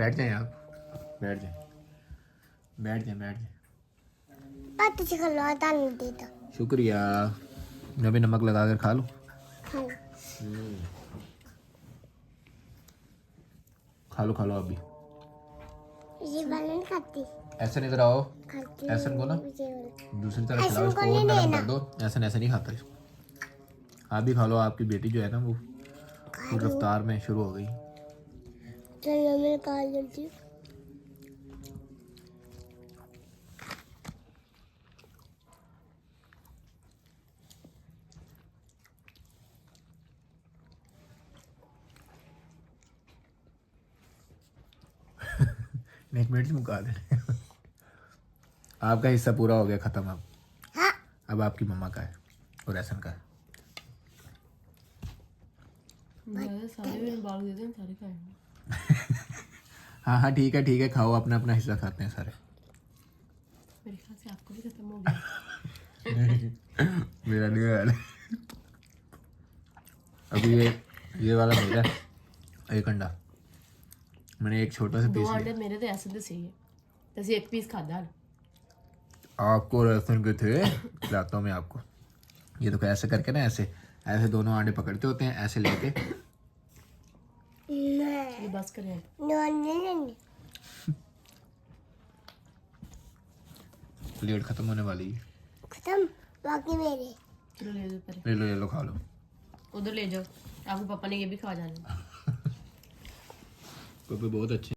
बैठ जाए आप, बैठ जाए, बैठ जाए, बैठ जाए। बात से खिला नहीं देता। शुक्रिया। मैं भी नमक लगा कर खा लूँ। हाँ खा लो आप भी। ये वाला नहीं खाती। ऐसे इधर आओ, खाती ऐसन को ना ये वाला। दूसरी तरफ ऐसन खिलाओ इसको को और नहीं नरम देना। कर दो। ऐसा ऐसे नहीं खाता इसको। आप भी खा लो, आपकी बेटी जो है ना वो खा फुल लो। रफ्तार में शुरू हो गई। चलो मैं खा लेती हूँ। एक मिनट से मुका दे। आपका हिस्सा पूरा हो गया, खत्म। हाँ अब आपकी मम्मा का है और ऐसन का है। सारे मेरे बाल दे दें, सारे खाएंगे। हाँ हाँ ठीक है ठीक है, खाओ, अपना अपना हिस्सा खाते हैं सारे। मेरे ख्याल से आपको भी खत्म हो गया। मेरा नहीं है। अभी ये वाला मेरा है, एक अंडा मैंने एक छोटा सा दो पीस अंडे लिया। मेरे तो ऐसे तो सही है, जैसे एक पीस खादा है। आपको लहसुन के थे, खिलाता हूँ मैं आपको। ये तो ऐसे करके ना, ऐसे ऐसे दोनों अंडे पकड़ते होते हैं, ऐसे लेके। ये बस करें। नहीं प्लेट खत्म होने वाली है। खत्म। बाकी मेरे चलो ले दो परे, ले लो खा लो। उधर ले जाओ, आपके पापा ने ये भी खा जाना। कोई बहुत अच्छे